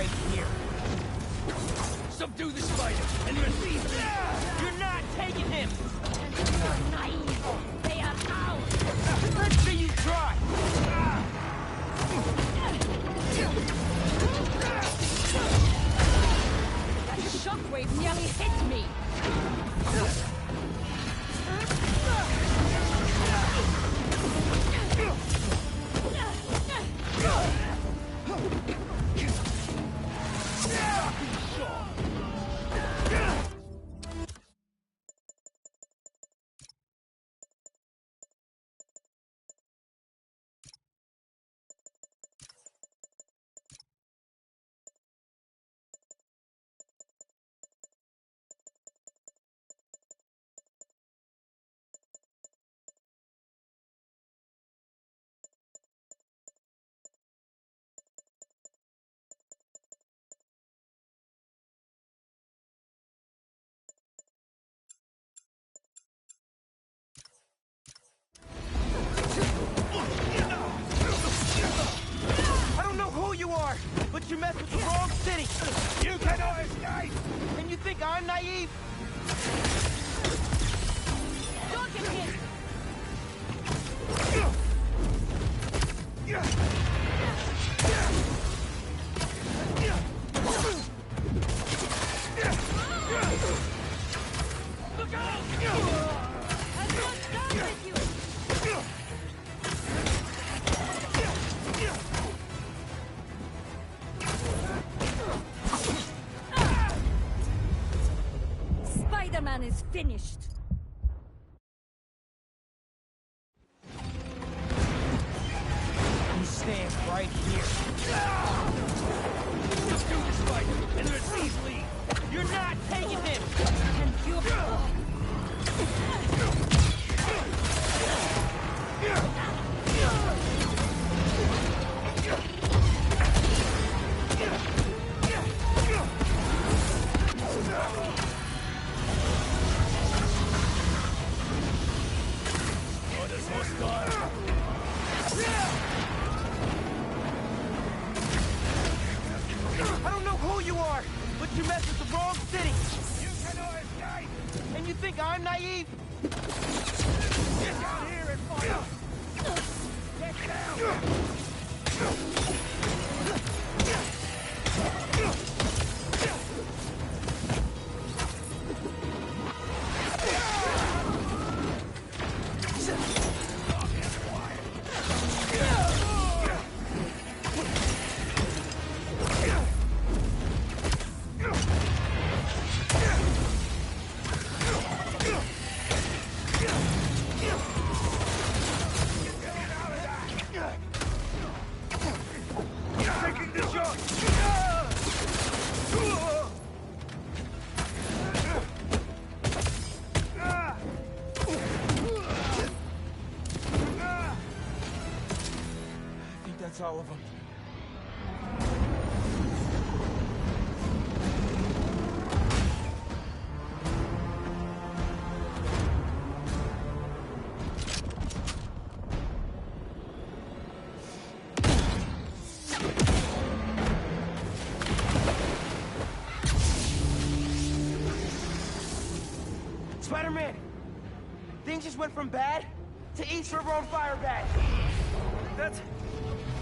right here. Subdue the spider and receive me! You're not taking him! You're naive. They are ours. Let's see you try! That shockwave nearly hit me. But you messed with the wrong city! You cannot escape! And you think I'm naive? Don't get hit. Look out! I'm not done with you. Spider-Man is finished. You stand right here. Subdue the spider and receive me! You're not taking him! And you... Orders hostile! I don't know who you are, but you messed with the wrong city! You cannot escape! And you think I'm naive? Get down here and fire! Get down! Taking the shot! I think that's all of them. Spider-Man! Things just went from bad to East River on fire bad. That's...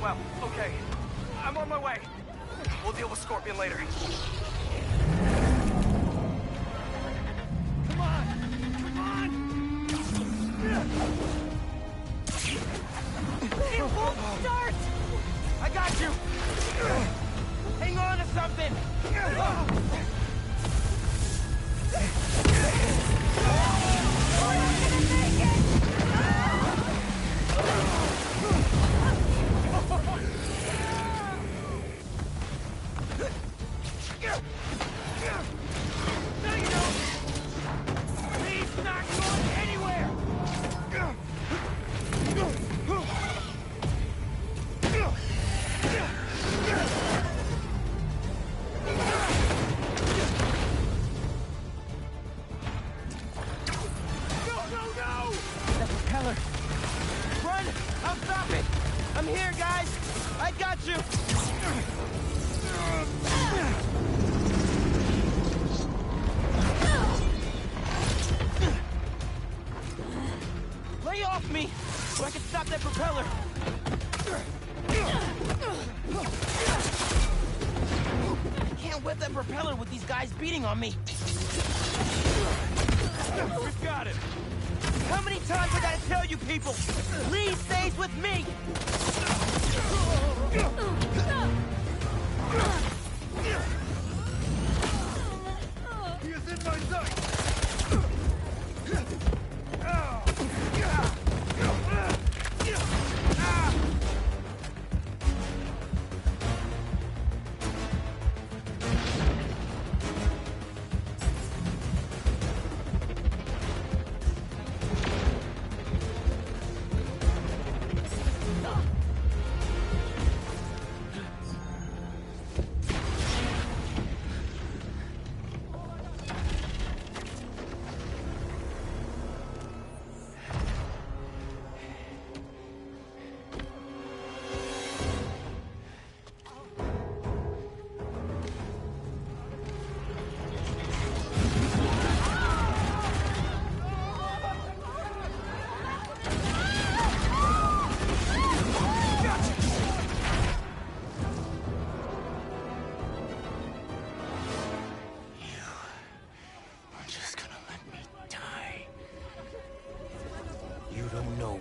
well, okay. I'm on my way. We'll deal with Scorpion later. Come on! Come on! It won't start! I got you! Hang on to something! No, you don't! He's not going anywhere! No! That propeller! Run! I'll stop it! I'm here, guys! I got you! Lay off me, so I can stop that propeller. I can't whip that propeller with these guys beating on me. We've got it. How many times I gotta tell you people? Lee stays with me. He is in my sight.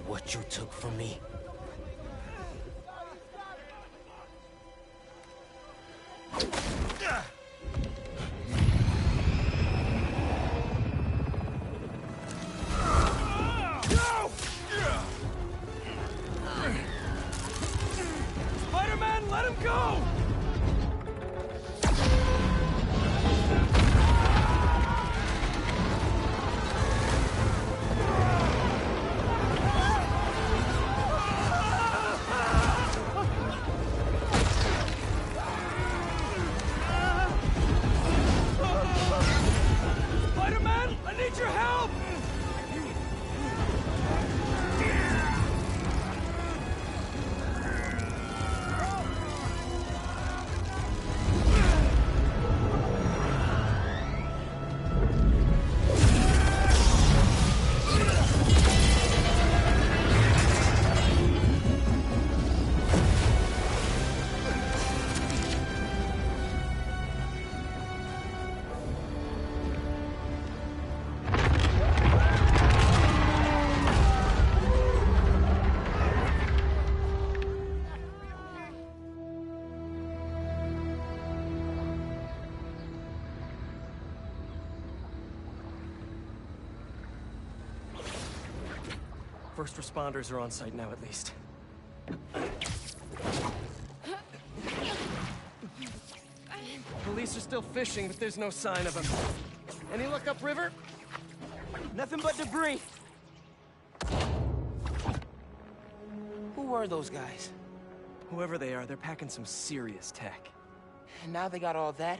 What you took from me. Spider-Man, let him go! Spider-Man, I need your help! First responders are on site now, at least. Police are still fishing, but there's no sign of them. Any luck upriver? Nothing but debris. Who were those guys? Whoever they are, they're packing some serious tech. And now they got all that,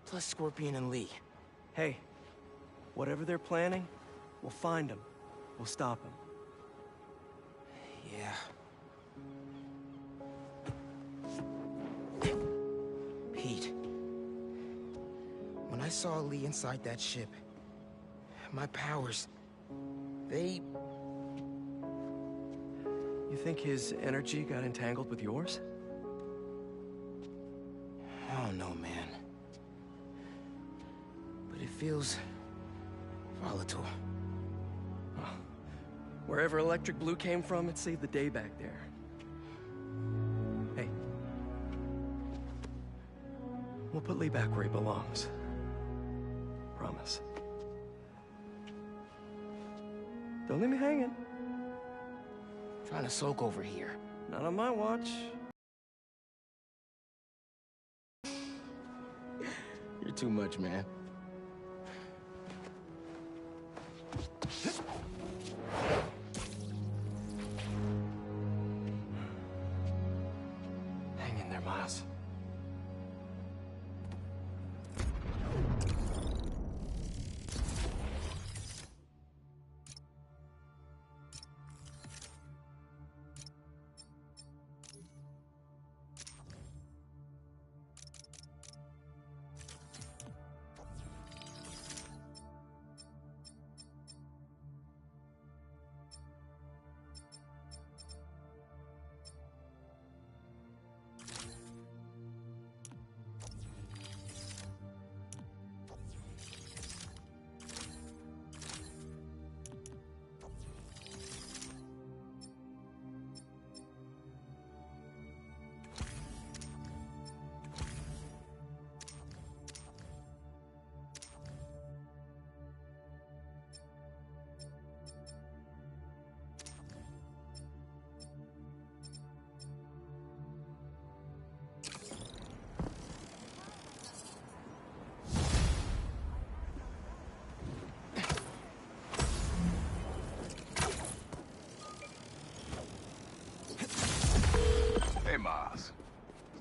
plus Scorpion and Lee. Hey, whatever they're planning, we'll find them. We'll stop them. Yeah. Pete. When I saw Lee inside that ship, my powers, they... You think his energy got entangled with yours? I don't know, man. But it feels... volatile. Wherever Electric Blue came from, it saved the day back there. Hey. We'll put Lee back where he belongs. Promise. Don't leave me hanging. Trying to soak over here. Not on my watch. You're too much, man. Hang in there, Miles.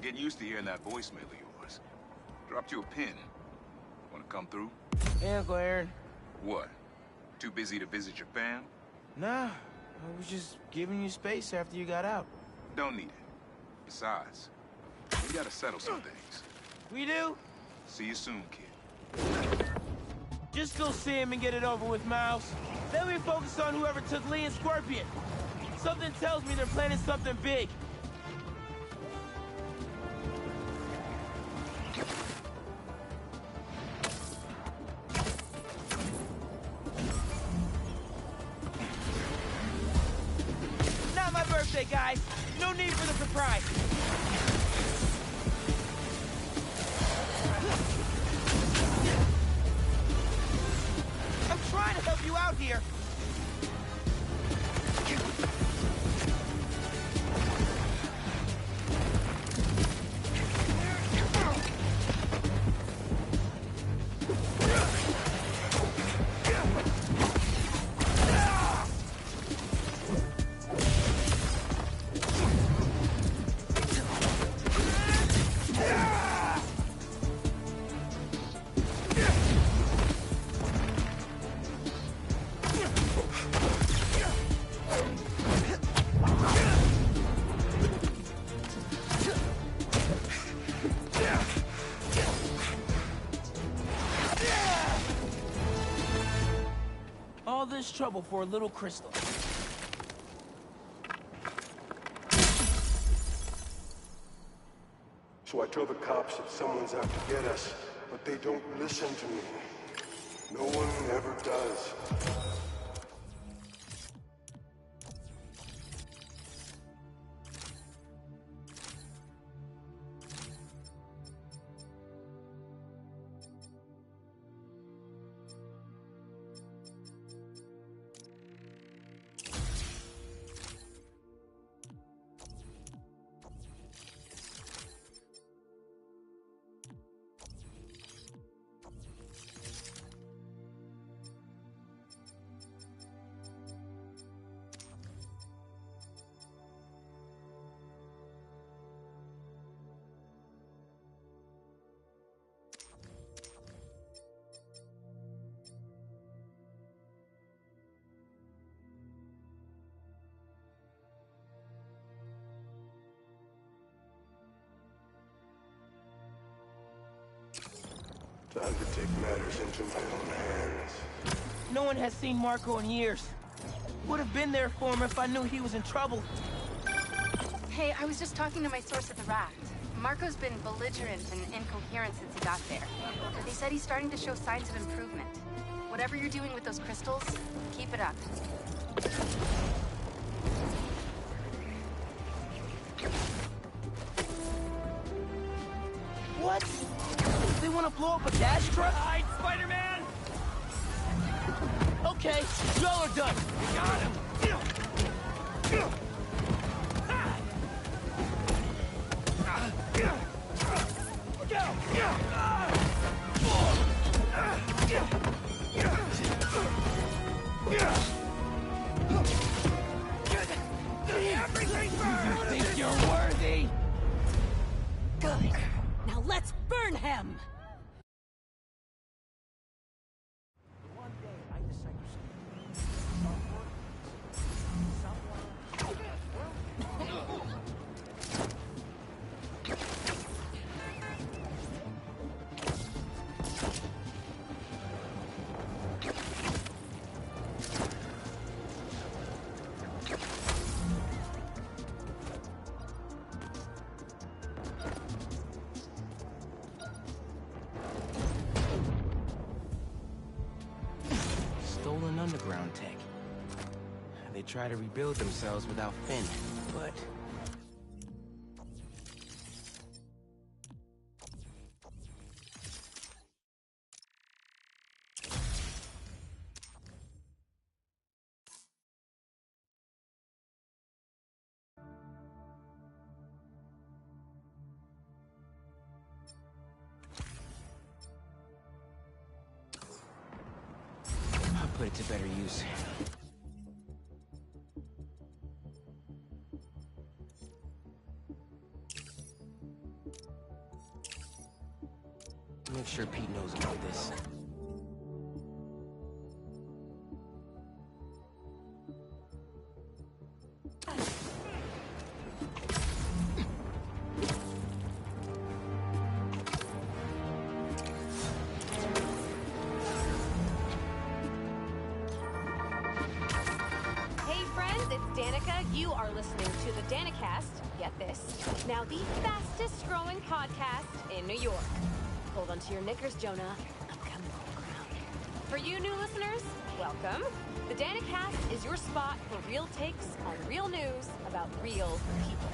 getting used to hearing that voicemail of yours. Dropped you a pin. Wanna come through? Hey, Uncle Aaron. What? Too busy to visit your fam? Nah, I was just giving you space after you got out. Don't need it. Besides, we gotta settle some things. We do? See you soon, kid. Just go see him and get it over with, Miles. Then we focus on whoever took Lee and Scorpion. Something tells me they're planning something big. Not my birthday, guys. No need for the surprise. I'm trying to help you out here. All this trouble for a little crystal. So I tell the cops that someone's out to get us, but they don't listen to me. No one ever does. Time to take matters into my own hands. No one has seen Marco in years. Would have been there for him if I knew he was in trouble. Hey, I was just talking to my source at the Raft. Marco's been belligerent and incoherent since he got there. But they said he's starting to show signs of improvement. Whatever you're doing with those crystals, keep it up. What? They want to blow up a dash truck? Hide, Spider-Man! Okay, y'all are done. We got him! Look out! Everything burns! Think you're worthy? Good. Now let's burn him! One day I decide stolen underground tech. They try to rebuild themselves without Finn, but... I'll put it to better use. Make sure Pete knows about this. Hey friends, it's Danica. You are listening to the Danicast. Get this. Now the fastest growing podcast in New York. Hold on to your knickers, Jonah. I'm coming around. For you new listeners, welcome. The Danicast is your spot for real takes on real news about real people.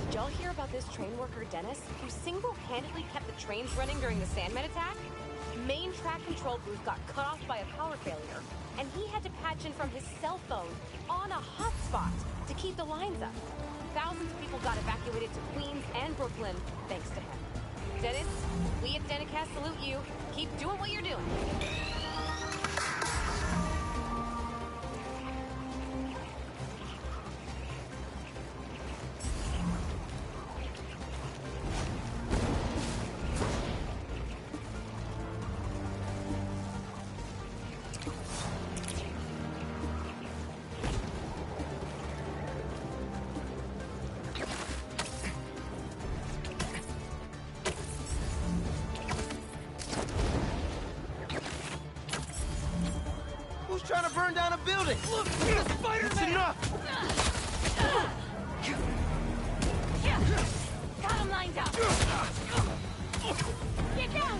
Did y'all hear about this train worker, Dennis, who single-handedly kept the trains running during the Sandman attack? Main track control booth got cut off by a power failure, and he had to patch in from his cell phone on a hotspot to keep the lines up. Thousands of people got evacuated to Queens and Brooklyn thanks to him. Dennis, we at Danicast salute you. Keep doing what you're doing. Who's trying to burn down a building? Look, the Spider-Man! That's enough! Got him lined up! Get down!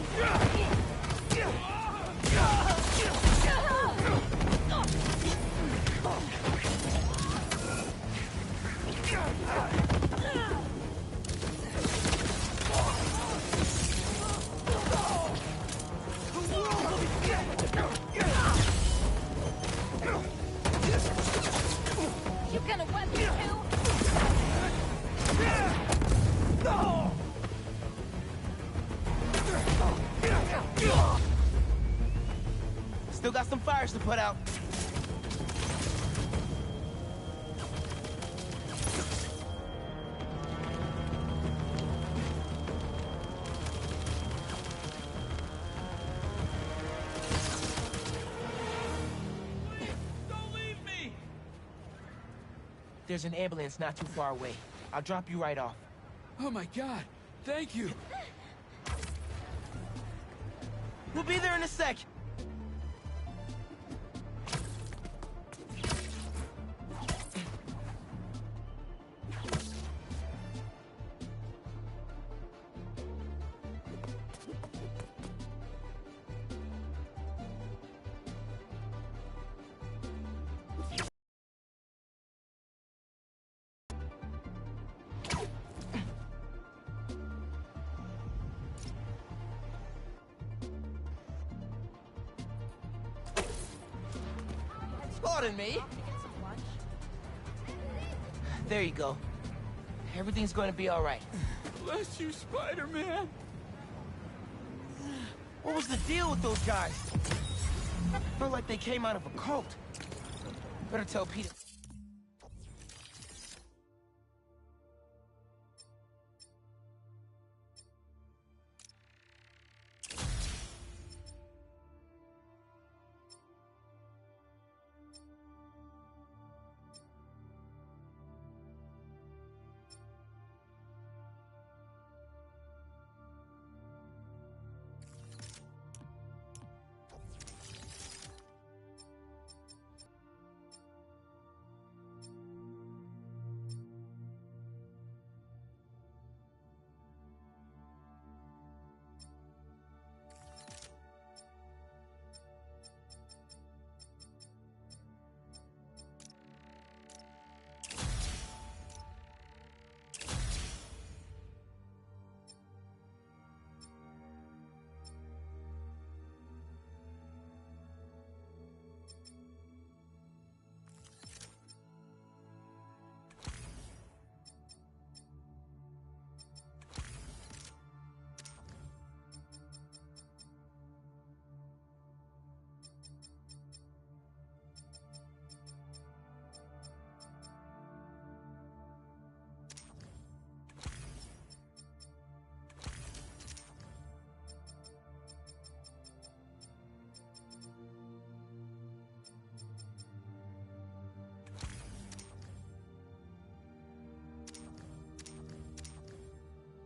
You gonna wet me too? Still got some fires to put out. Don't leave me! There's an ambulance not too far away. I'll drop you right off. Oh my god, thank you! We'll be there in a sec. Pardon me. There you go. Everything's going to be all right. Bless you, Spider-Man! What was the deal with those guys? Felt like they came out of a cult. Better tell Peter.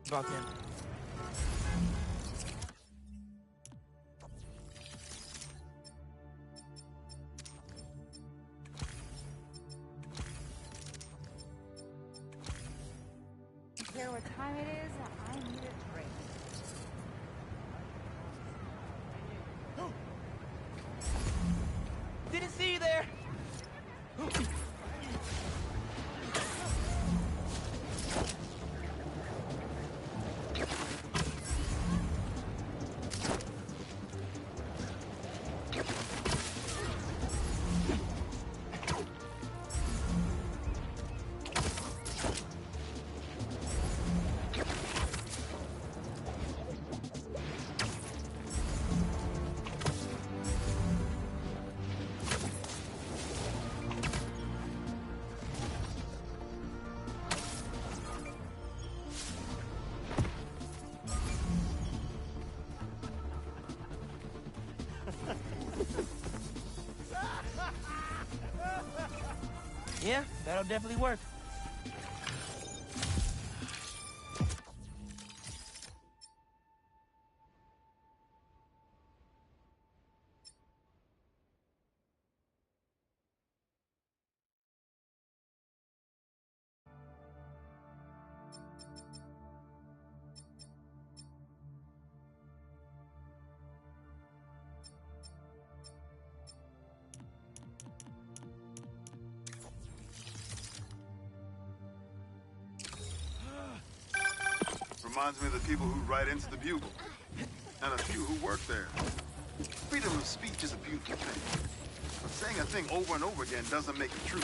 about them. Care what time it is? I need a drink. Didn't see you there. Yeah, that'll definitely work. Reminds me of the people who write into the Bugle, and a few who work there. Freedom of speech is a beautiful thing, but saying a thing over and over again doesn't make it true.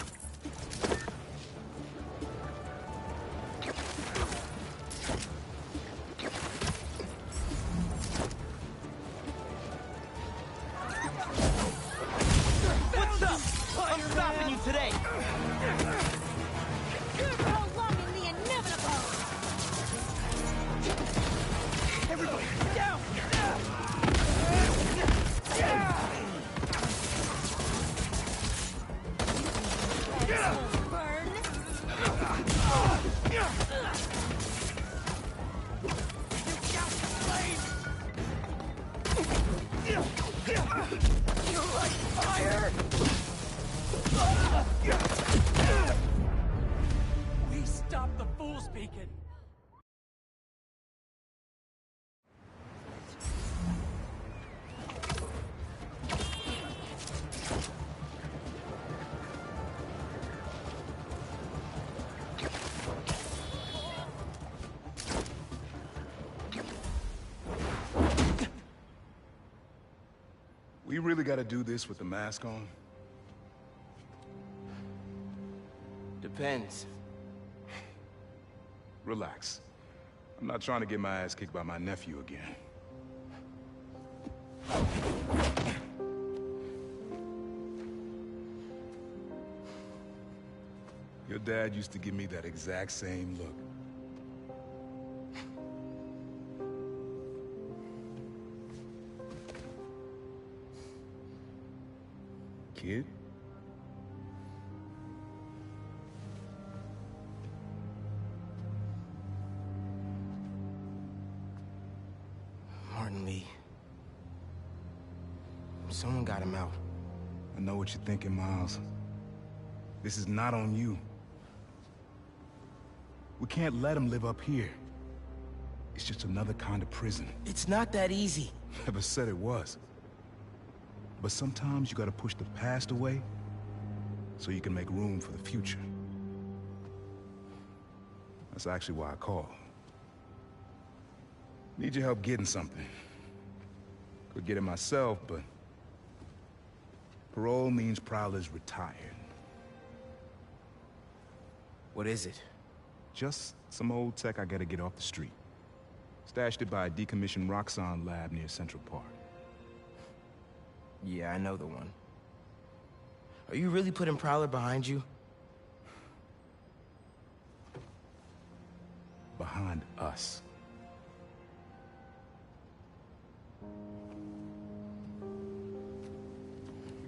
What's up? I'm stopping you today. Prolonging the inevitable! Everybody, down! Burn! We stopped the fool speaking. We really gotta do this with the mask on? Depends. Relax. I'm not trying to get my ass kicked by my nephew again. Your dad used to give me that exact same look. Kid? Martin Lee. Someone got him out. I know what you're thinking, Miles. This is not on you. We can't let him live up here. It's just another kind of prison. It's not that easy. Never said it was. But sometimes you gotta push the past away so you can make room for the future. That's actually why I called. Need your help getting something. Could get it myself, but parole means Prowler's retired. What is it? Just some old tech I gotta get off the street. Stashed it by a decommissioned Roxxon lab near Central Park. Yeah, I know the one. Are you really putting Prowler behind you? Behind us.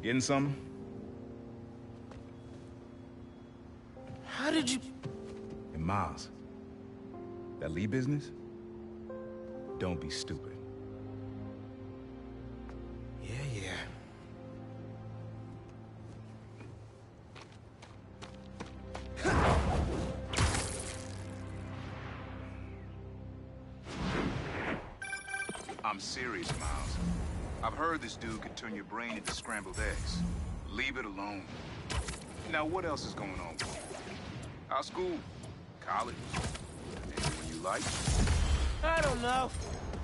Getting something? How did you... And Miles, That Lee business? Don't be stupid. Yeah. I'm serious, Miles. I've heard this dude can turn your brain into scrambled eggs. Leave it alone. Now, what else is going on? Our school? College? Anyone you like? I don't know.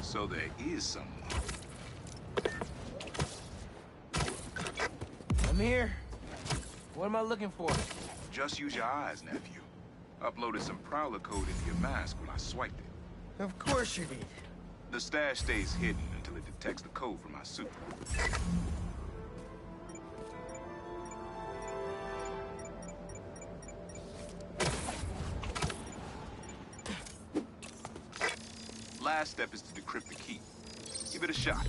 So there is someone. I'm here. What am I looking for? Just use your eyes, nephew. Uploaded some Prowler code into your mask when I swiped it. Of course you did. The stash stays hidden until it detects the code from my suit. Last step is to decrypt the key. Give it a shot.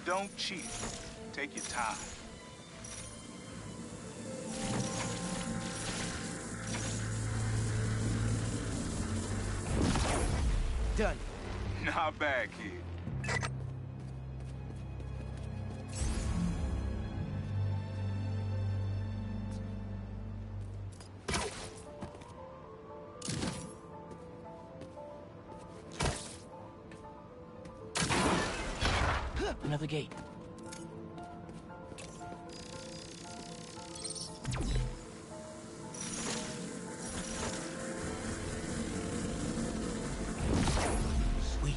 Don't cheat. Take your time. Done. Not bad, kid. Another gate. Sweet.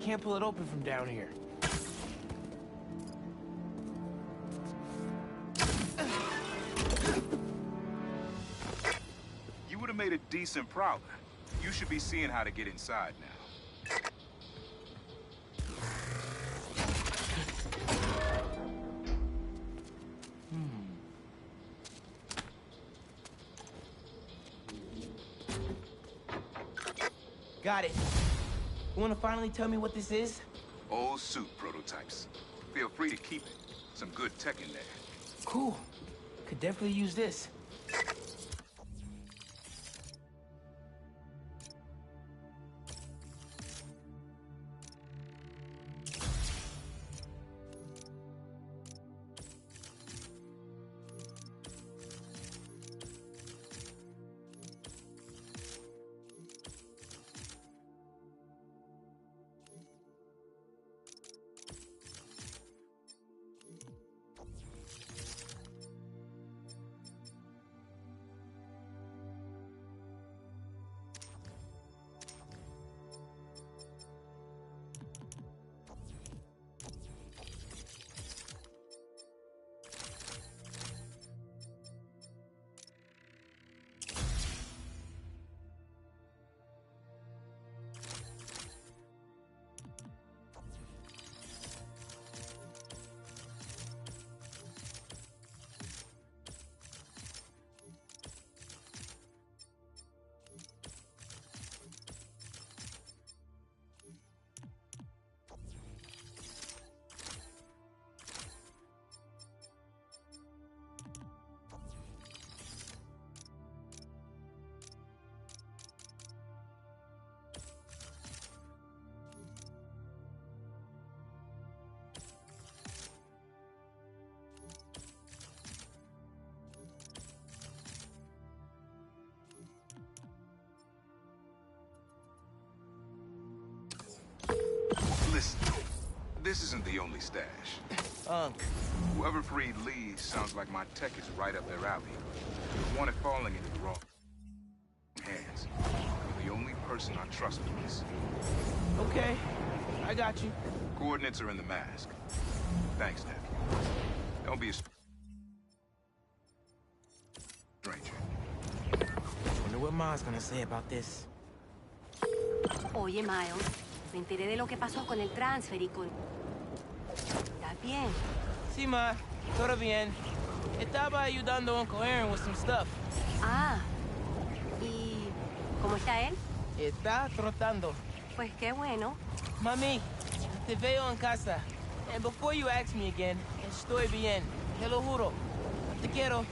Can't pull it open from down here. You would have made a decent Prowler. You should be seeing how to get inside now. Got it. You wanna finally tell me what this is? Old suit prototypes. Feel free to keep it. Some good tech in there. Cool. Could definitely use this. Listen, this isn't the only stash. Whoever freed Lee sounds like my tech is right up their alley. Don't want it falling into the wrong hands. You're the only person I trust with this. Okay, I got you. Coordinates are in the mask. Thanks, nephew. Don't be a stranger. Wonder what Ma's gonna say about this. Oye, Miles, me enteré de lo que pasó con el transfer y con... ¿Estás bien? Sí, Ma. Todo bien. Estaba ayudando a Uncle Aaron with some stuff. Ah. ¿Y cómo está él? Está trotando. Pues qué bueno. Mami, te veo en casa. And before you ask me again, estoy bien. Te lo juro. Te quiero.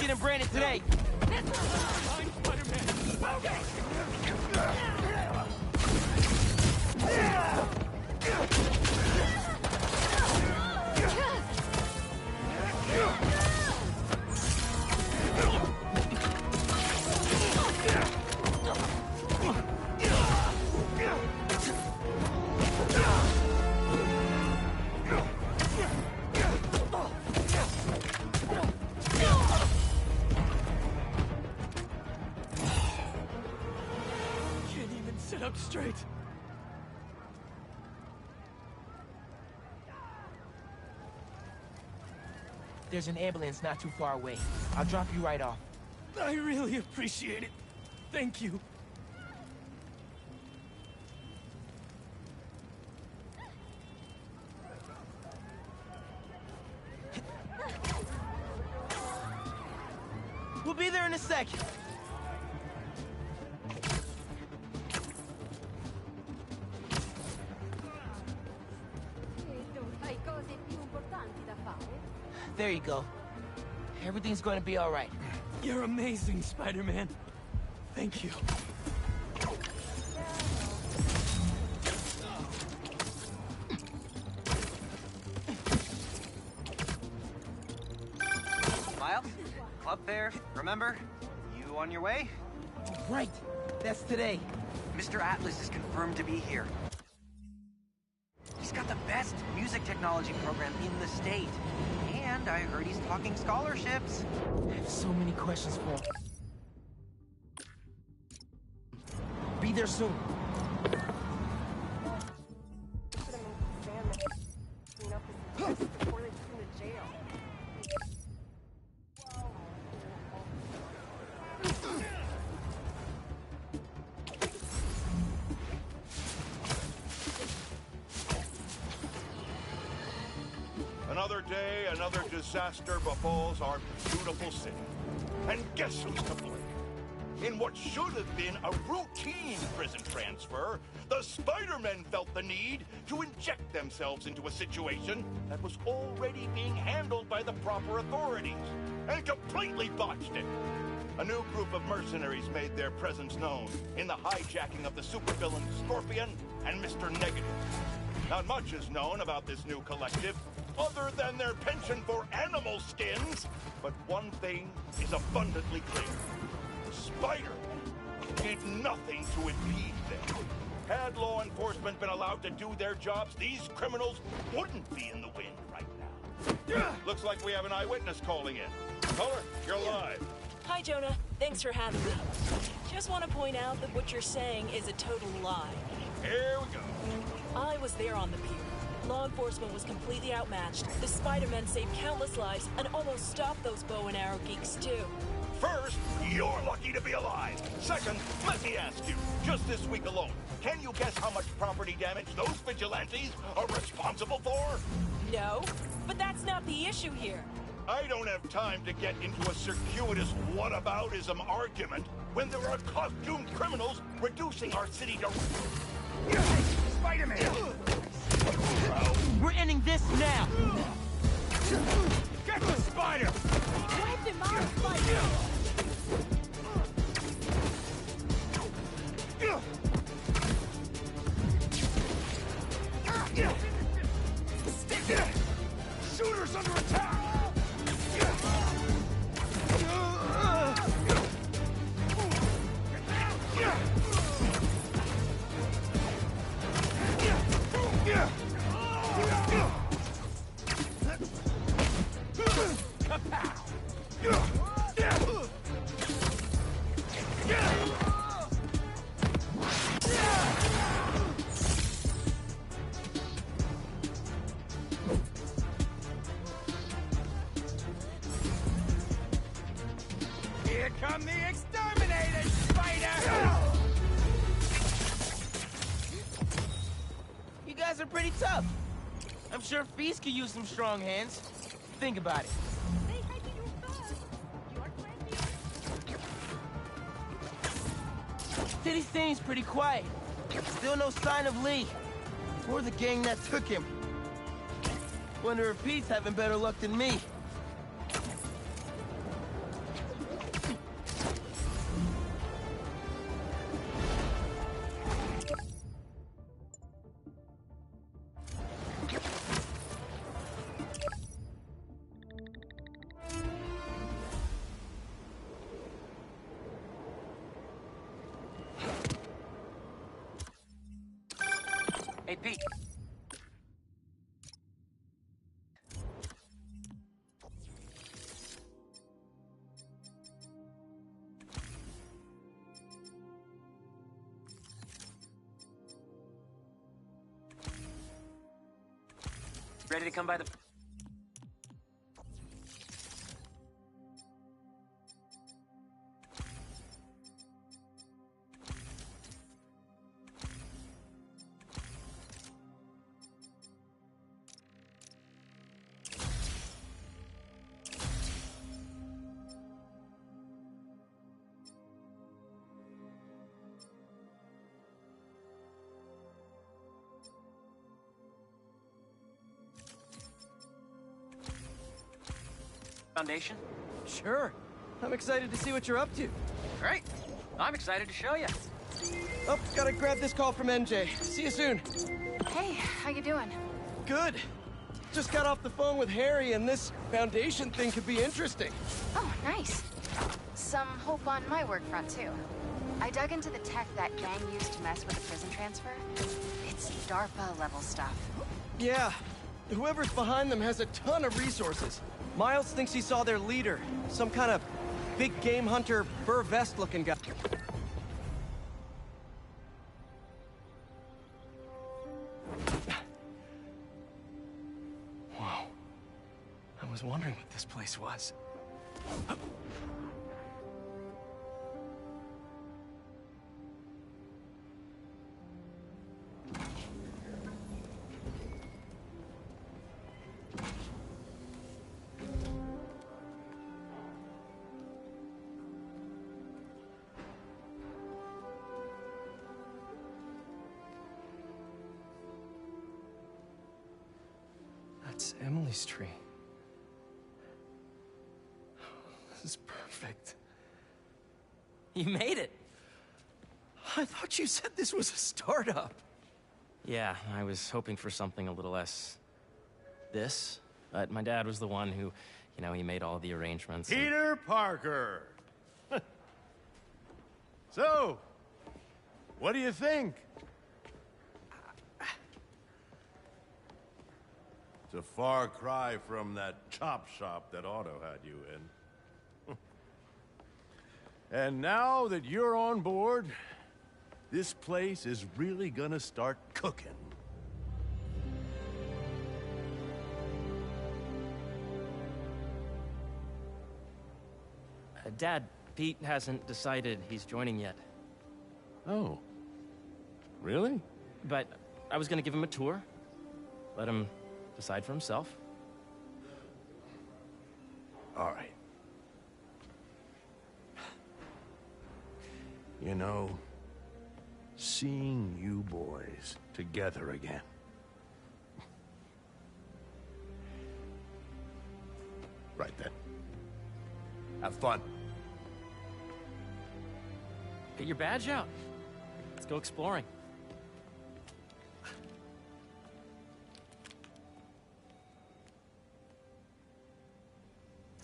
getting branded today. I'm Spider-Man. Okay. Can't even sit up straight. There's an ambulance not too far away. I'll drop you right off. I really appreciate it. Thank you. We'll be there in a second. There you go. Everything's gonna be all right. You're amazing, Spider-Man. Thank you. Miles? Club fair, remember? You on your way? Right. That's today. Mr. Atlas is confirmed to be here. He's got the best music technology program in the state. And I heard he's talking scholarships. I have so many questions for him. Be there soon. Another day, another disaster befalls our beautiful city. And guess who's to blame? In what should have been a routine prison transfer, the Spider-Men felt the need to inject themselves into a situation that was already being handled by the proper authorities, and completely botched it. A new group of mercenaries made their presence known in the hijacking of the supervillain Scorpion and Mr. Negative. Not much is known about this new collective, other than their penchant for animal skins, but one thing is abundantly clear. The Spider did nothing to impede them. Had law enforcement been allowed to do their jobs, these criminals wouldn't be in the wind right now. Looks like we have an eyewitness calling in. Caller, you're live. Hi, Jonah. Thanks for having me. Just want to point out that what you're saying is a total lie. Here we go. I was there on the pier. Law enforcement was completely outmatched. The Spider-Men saved countless lives and almost stopped those bow and arrow geeks, too. First, you're lucky to be alive. Second, let me ask you, just this week alone, can you guess how much property damage those vigilantes are responsible for? No, but that's not the issue here. I don't have time to get into a circuitous whataboutism argument when there are costumed criminals reducing our city to... Spider-Man! We're ending this now! Get the spider! Wipe him out, Spider! Stick it! Shooters under attack! Here come the exterminators, Spider! You guys are pretty tough. I'm sure Feast could use some strong hands. Think about it. City seems pretty quiet. Still no sign of Lee, or the gang that took him. Wonder if Pete's having better luck than me. Hey, Pete. Ready to come by the... Foundation? Sure. I'm excited to see what you're up to. Great. I'm excited to show you. Oh, gotta grab this call from NJ. See you soon. Hey, how you doing? Good. Just got off the phone with Harry, and this Foundation thing could be interesting. Oh, nice. Some hope on my work front, too. I dug into the tech that gang used to mess with the prison transfer. It's DARPA-level stuff. Yeah. Whoever's behind them has a ton of resources. Miles thinks he saw their leader, some kind of big game hunter, fur vest-looking guy. Whoa. I was wondering what this place was. That's Emily's tree. This is perfect. You made it. I thought you said this was a startup. Yeah, I was hoping for something a little less... this. But my dad was the one who, you know, he made all the arrangements. Peter Parker! So, what do you think? It's a far cry from that chop shop that Otto had you in. And now that you're on board, this place is really gonna start cooking. Dad, Pete hasn't decided he's joining yet. Oh. Really? But I was gonna give him a tour. Let him decide for himself. All right. You know, seeing you boys together again. Right then. Have fun. Get your badge out. Let's go exploring.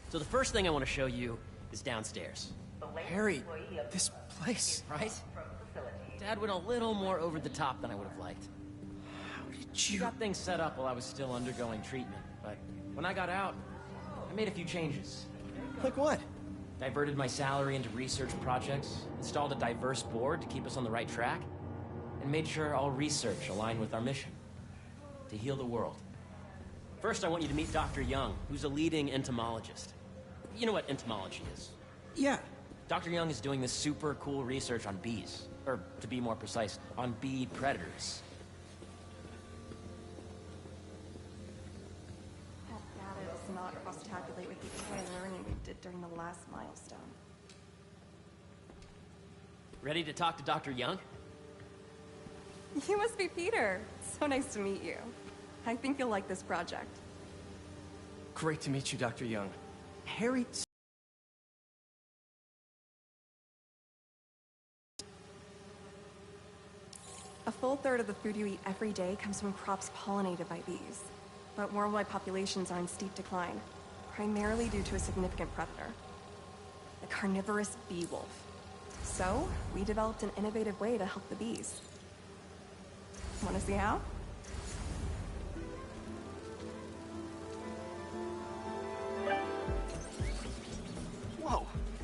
So the first thing I want to show you is downstairs. Harry, this place. Right? Dad went a little more over the top than I would have liked. How did He you... got things set up while I was still undergoing treatment, but when I got out, I made a few changes. Like what? Diverted my salary into research projects, installed a diverse board to keep us on the right track, and made sure all research aligned with our mission, to heal the world. First, I want you to meet Dr. Young, who's a leading entomologist. You know what entomology is? Yeah. Dr. Young is doing this super cool research on bees, or to be more precise, on bee predators. That data does not cross-tabulate with the AI learning we did during the last milestone. Ready to talk to Dr. Young? You must be Peter. So nice to meet you. I think you'll like this project. Great to meet you, Dr. Young. Harry... A full third of the food you eat every day comes from crops pollinated by bees. But worldwide populations are in steep decline, primarily due to a significant predator, the carnivorous bee wolf. So, we developed an innovative way to help the bees. Want to see how?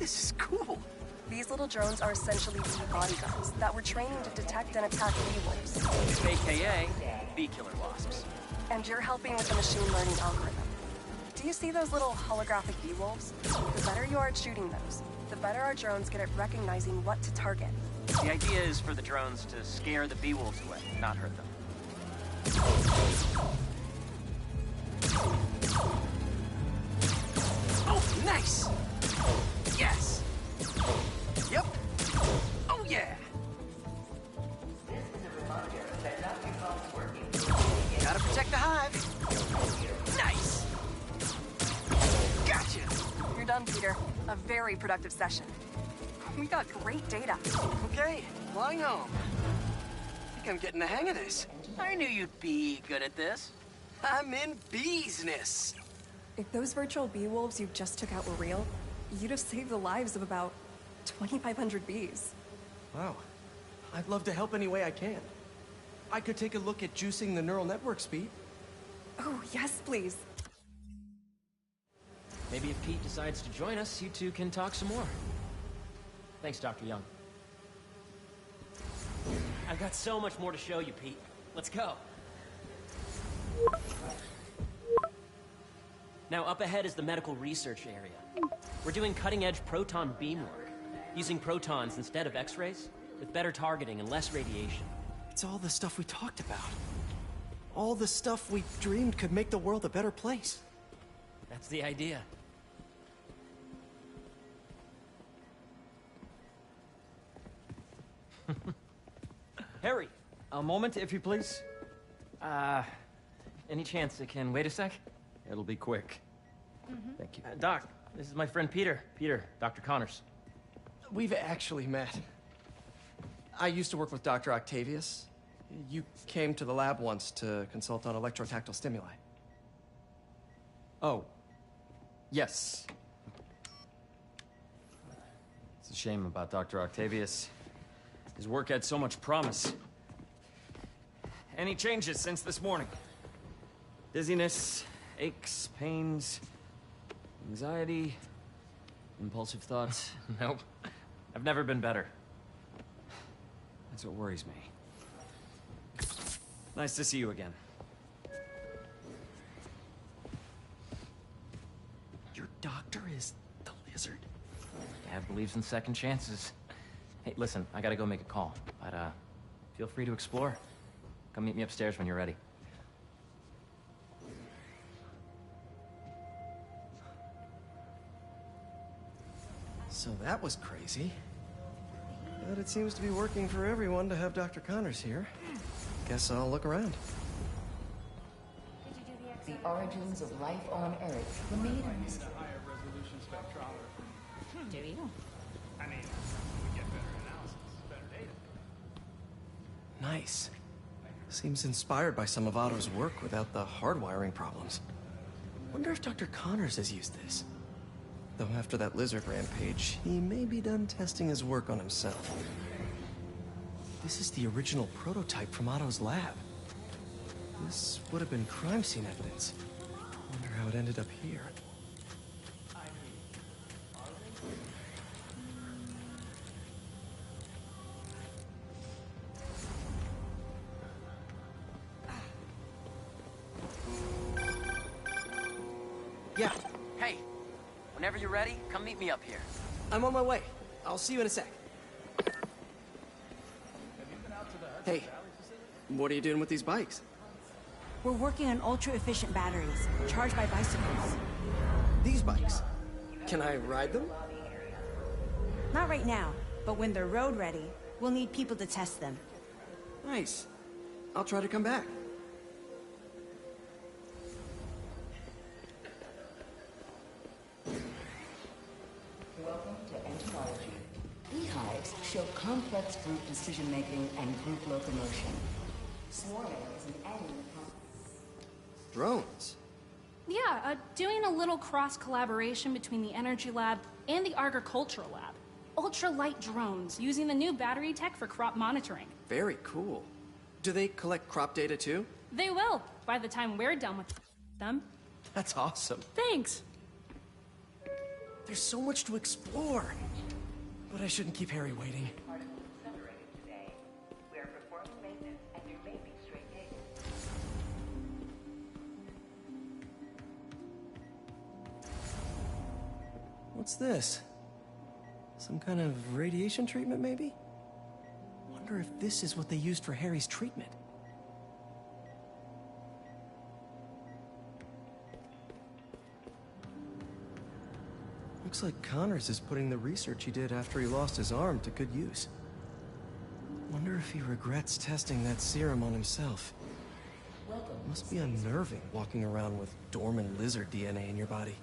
This is cool. These little drones are essentially bee bodyguards that were training to detect and attack bee wolves. AKA bee killer wasps. And you're helping with the machine learning algorithm. Do you see those little holographic bee wolves? The better you are at shooting those, the better our drones get at recognizing what to target. The idea is for the drones to scare the bee wolves away, not hurt them. Oh, nice! Yes! Yep! Oh, yeah! Gotta protect the hive. Nice! Gotcha! You're done, Peter. A very productive session. We got great data. Okay, flying home. I think I'm getting the hang of this. I knew you'd be good at this. I'm in business. If those virtual bee wolves you just took out were real, you'd have saved the lives of about 2,500 bees. Wow. I'd love to help any way I can. I could take a look at juicing the neural network speed. Oh, yes, please. Maybe if Pete decides to join us, you two can talk some more. Thanks, Dr. Young. I've got so much more to show you, Pete. Let's go. Now, up ahead is the medical research area. We're doing cutting-edge proton beam work, using protons instead of X-rays, with better targeting and less radiation. It's all the stuff we talked about. All the stuff we dreamed could make the world a better place. That's the idea. Harry, a moment, if you please. Any chance it can wait a sec? It'll be quick. Thank you. Doc, this is my friend Peter. Peter, Dr. Connors. We've actually met. I used to work with Dr. Octavius. You came to the lab once to consult on electrotactile stimuli. Oh. Yes. It's a shame about Dr. Octavius. His work had so much promise. Any changes since this morning? Dizziness, aches, pains, anxiety, impulsive thoughts? Nope. I've never been better. That's what worries me. Nice to see you again. Your doctor is the lizard? Dad believes in second chances. Hey, listen, I gotta go make a call, but feel free to explore. Come meet me upstairs when you're ready. So that was crazy. But it seems to be working for everyone to have Dr. Connors here. Guess I'll look around. The origins of life on Earth were made in this. Do you? I mean, we get better analysis, better data. Nice. Seems inspired by some of Otto's work without the hardwiring problems. Wonder if Dr. Connors has used this. Though after that lizard rampage, he may be done testing his work on himself. This is the original prototype from Otto's lab. This would have been crime scene evidence. Wonder how it ended up here. Yeah. Hey, whenever you're ready, come meet me up here. I'm on my way. I'll see you in a sec. Hey, what are you doing with these bikes? We're working on ultra-efficient batteries, charged by bicycles. These bikes? Can I ride them? Not right now, but when they're road ready, we'll need people to test them. Nice. I'll try to come back. Welcome to entomology. Beehives show complex group decision-making and group locomotion. Swarming is an annual Drones? Yeah, doing a little cross-collaboration between the Energy Lab and the Agricultural Lab. Ultra-light drones, using the new battery tech for crop monitoring. Very cool. Do they collect crop data too? They will, by the time we're done with them. That's awesome. Thanks. There's so much to explore. But I shouldn't keep Harry waiting. What's this? Some kind of radiation treatment, maybe? Wonder if this is what they used for Harry's treatment. Looks like Connors is putting the research he did after he lost his arm to good use. Wonder if he regrets testing that serum on himself. Must be unnerving walking around with dormant lizard DNA in your body.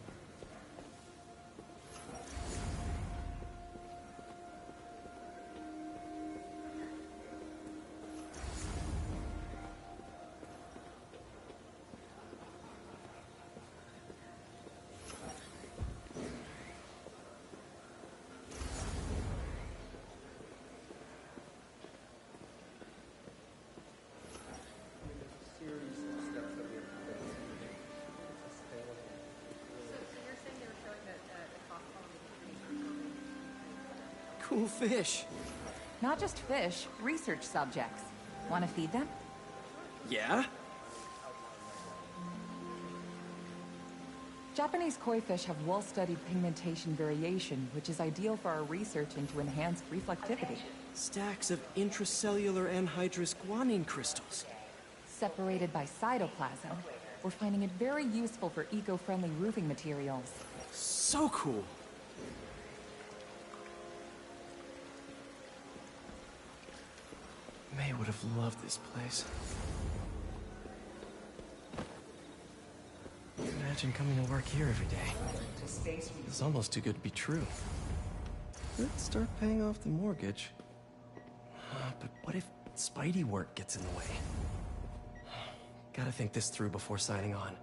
Cool fish. Not just fish, research subjects. Want to feed them? Yeah? Japanese koi fish have well-studied pigmentation variation, which is ideal for our research into enhanced reflectivity. Stacks of intracellular anhydrous guanine crystals. Separated by cytoplasm, we're finding it very useful for eco-friendly roofing materials. So cool. May would have loved this place. Imagine coming to work here every day. It's almost too good to be true. Let's start paying off the mortgage. But what if Spidey work gets in the way? Gotta think this through before signing on.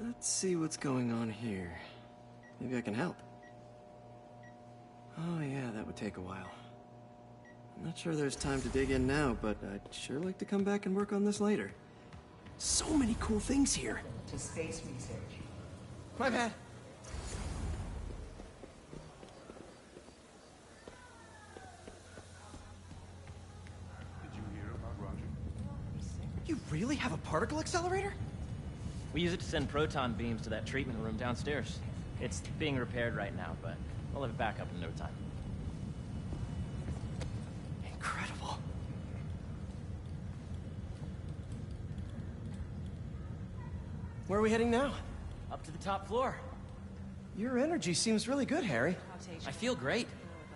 Let's see what's going on here. Maybe I can help. Oh yeah, that would take a while. I'm not sure there's time to dig in now, but I'd sure like to come back and work on this later. So many cool things here. To space research. My bad. Did you hear about Roger? You really have a particle accelerator? We use it to send proton beams to that treatment room downstairs. It's being repaired right now, but we'll have it back up in no time. Incredible. Where are we heading now? Up to the top floor. Your energy seems really good, Harry. I feel great.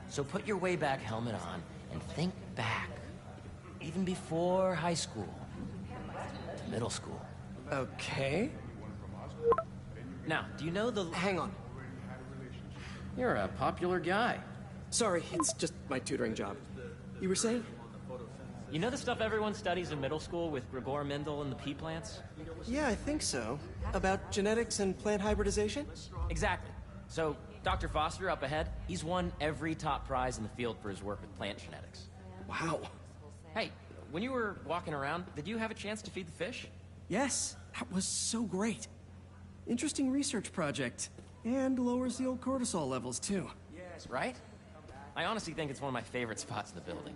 So put your way back helmet on and think back. Even before high school. To middle school. Okay. Now, do you know the... Hang on. You're a popular guy. Sorry, it's just my tutoring job. You were saying? You know the stuff everyone studies in middle school with Gregor Mendel and the pea plants? Yeah, I think so. About genetics and plant hybridization? Exactly. So, Dr. Foster up ahead, he's won every top prize in the field for his work with plant genetics. Wow. Hey, when you were walking around, did you have a chance to feed the fish? Yes, that was so great. Interesting research project. And lowers the old cortisol levels, too. Yes, right? I honestly think it's one of my favorite spots in the building.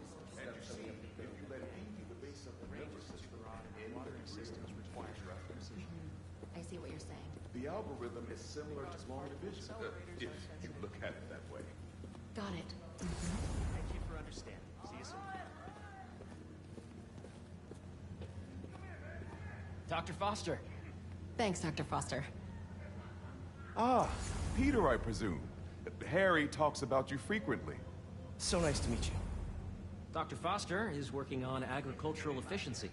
I see what you're saying. The algorithm is similar to long division, if you look at it that way. Got it. Thank you for understanding. See you soon. Dr. Foster. Thanks, Dr. Foster. Ah, Peter, I presume. Harry talks about you frequently. So nice to meet you. Dr. Foster is working on agricultural efficiency.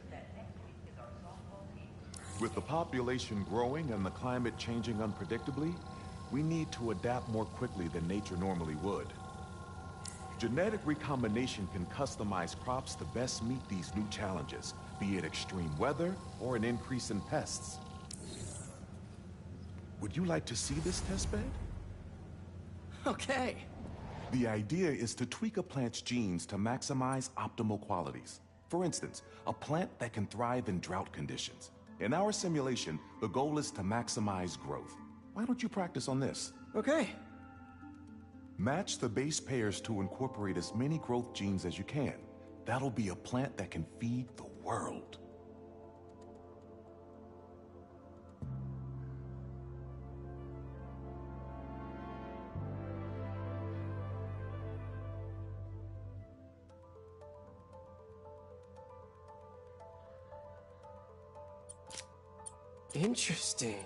With the population growing and the climate changing unpredictably, we need to adapt more quickly than nature normally would. Genetic recombination can customize crops to best meet these new challenges, be it extreme weather or an increase in pests. Would you like to see this testbed? Okay. The idea is to tweak a plant's genes to maximize optimal qualities. For instance, a plant that can thrive in drought conditions. In our simulation, the goal is to maximize growth. Why don't you practice on this? Okay. Match the base pairs to incorporate as many growth genes as you can. That'll be a plant that can feed the world. Interesting.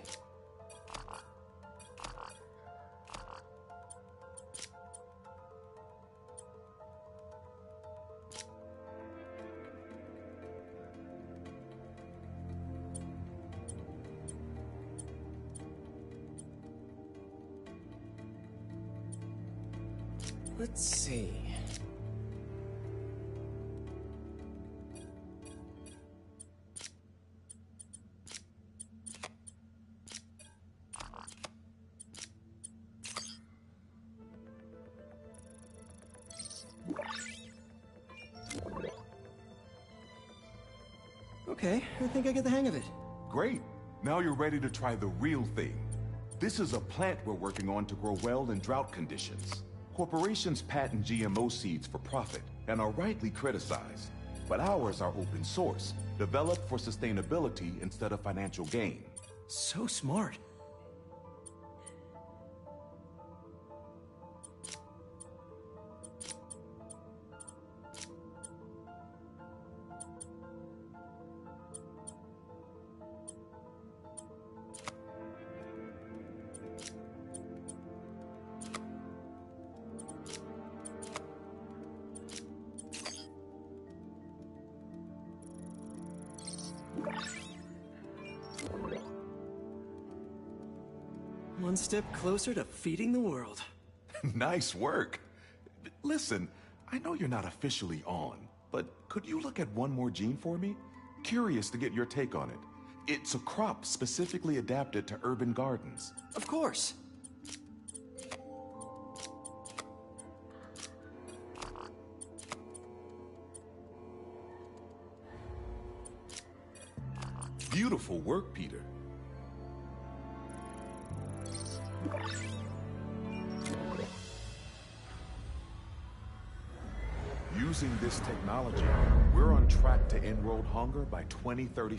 Let's see. Okay, I think I get the hang of it. Great. Now you're ready to try the real thing. This is a plant we're working on to grow well in drought conditions. Corporations patent GMO seeds for profit and are rightly criticized. But ours are open source, developed for sustainability instead of financial gain. So smart. One step closer to feeding the world. Nice work. Listen, I know you're not officially on, but could you look at one more gene for me? Curious to get your take on it. It's a crop specifically adapted to urban gardens. Of course. Beautiful work, Peter. Using this technology, we're on track to end world hunger by 2030.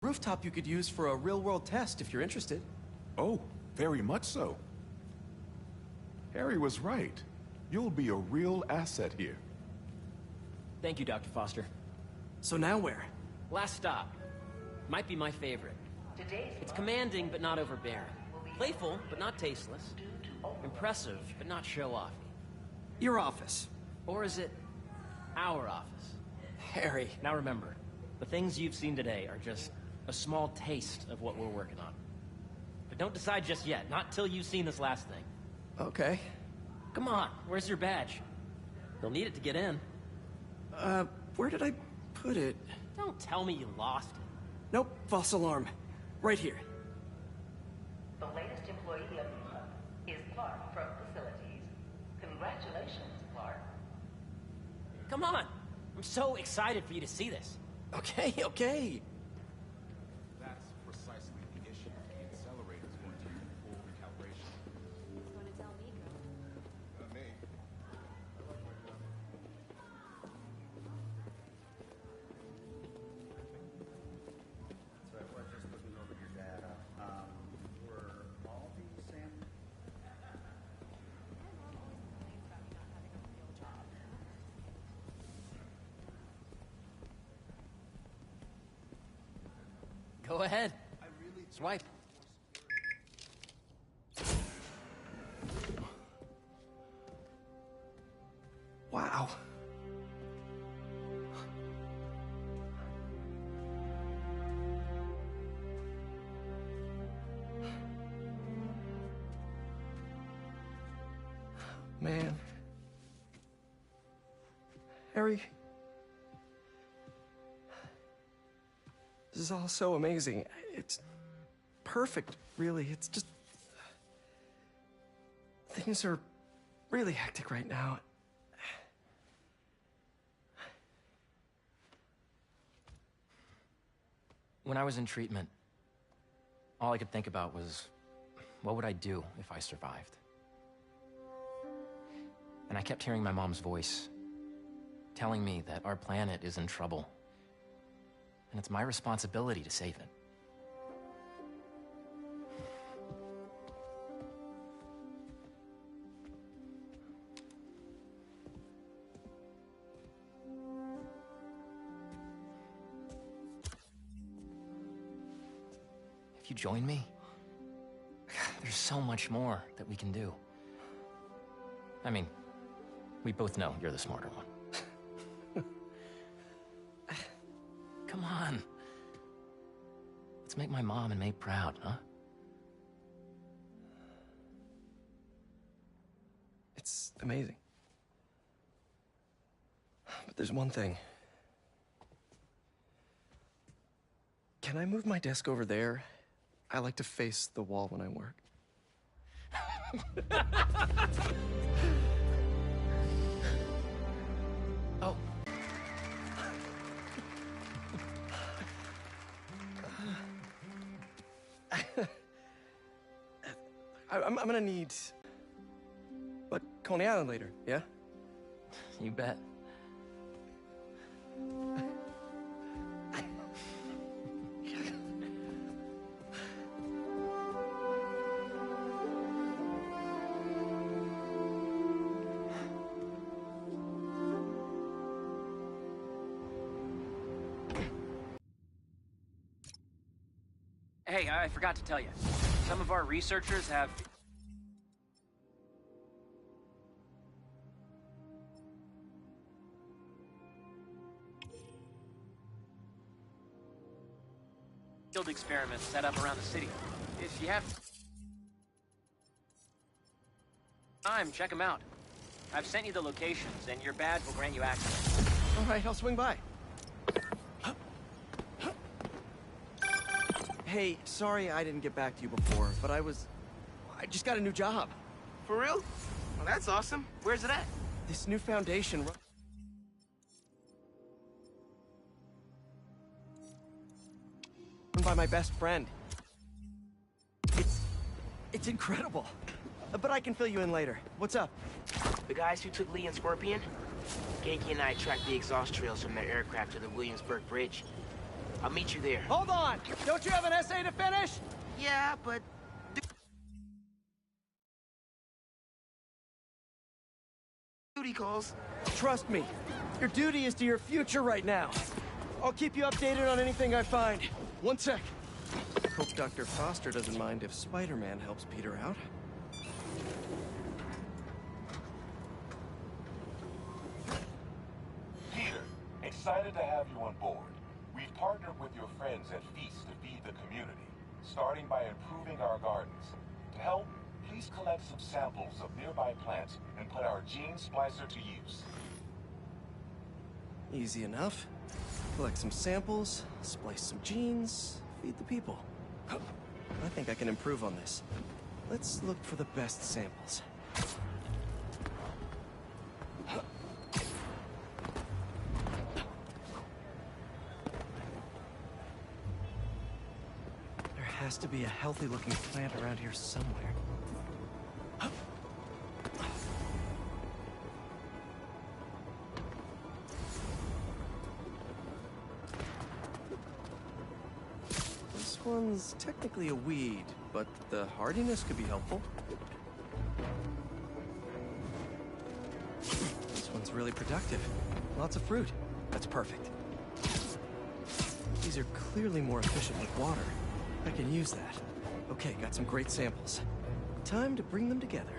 Rooftop you could use for a real-world test if you're interested. Oh, very much so. Harry was right. You'll be a real asset here. Thank you, Dr. Foster. So now where? Last stop. Might be my favorite. It's commanding, but not overbearing. Playful, but not tasteless. Impressive, but not show-offy. Your office. Or is it our office? Harry. Now remember, the things you've seen today are just a small taste of what we're working on. But don't decide just yet, not till you've seen this last thing. Okay. Come on, where's your badge? You'll need it to get in. Where did I put it? Don't tell me you lost it. Nope, false alarm. Right here. The latest employee of the month is Clark from Facilities. Congratulations, Clark. Come on! I'm so excited for you to see this. Okay, okay. That's precisely the issue. The accelerator's going to need full recalibration. Who's going to tell Nico? Me. So I was just looking over your data. Were all the samples? Go ahead. Swipe. Wow. Man. Harry. This is all so amazing. It's perfect, really. It's just... Things are really hectic right now. When I was in treatment, all I could think about was, what would I do if I survived? And I kept hearing my mom's voice, telling me that our planet is in trouble, and it's my responsibility to save it. If you join me, there's so much more that we can do. I mean, we both know you're the smarter one. Come on. Let's make my mom and May proud, huh? It's amazing. But there's one thing. Can I move my desk over there? I like to face the wall when I work. Oh. I'm gonna need... But Coney Island later, yeah? You bet. Hey, I forgot to tell you. Some of our researchers have... field experiments set up around the city. If you have time, check them out. I've sent you the locations, and your badge will grant you access. All right, I'll swing by. Hey, sorry I didn't get back to you before, but I just got a new job. For real? Well, that's awesome. Where's it at? This new foundation run by my best friend. It's incredible. But I can fill you in later. What's up? The guys who took Lee and Scorpion? Ganke and I tracked the exhaust trails from their aircraft to the Williamsburg Bridge. I'll meet you there. Hold on! Don't you have an essay to finish? Yeah, but... duty calls. Trust me, your duty is to your future right now. I'll keep you updated on anything I find. One sec. Hope Dr. Foster doesn't mind if Spider-Man helps Peter out. Peter, excited to have you on board. We've partnered with your friends at Feast to feed the community, starting by improving our gardens. To help, please collect some samples of nearby plants and put our gene splicer to use. Easy enough. Collect some samples, splice some genes, feed the people. I think I can improve on this. Let's look for the best samples. There has to be a healthy-looking plant around here somewhere. This one's technically a weed, but the hardiness could be helpful. This one's really productive. Lots of fruit. That's perfect. These are clearly more efficient with water. I can use that. Okay, got some great samples. Time to bring them together.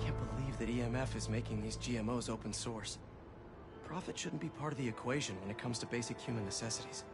Can't believe that EMF is making these GMOs open source. Profit shouldn't be part of the equation when it comes to basic human necessities.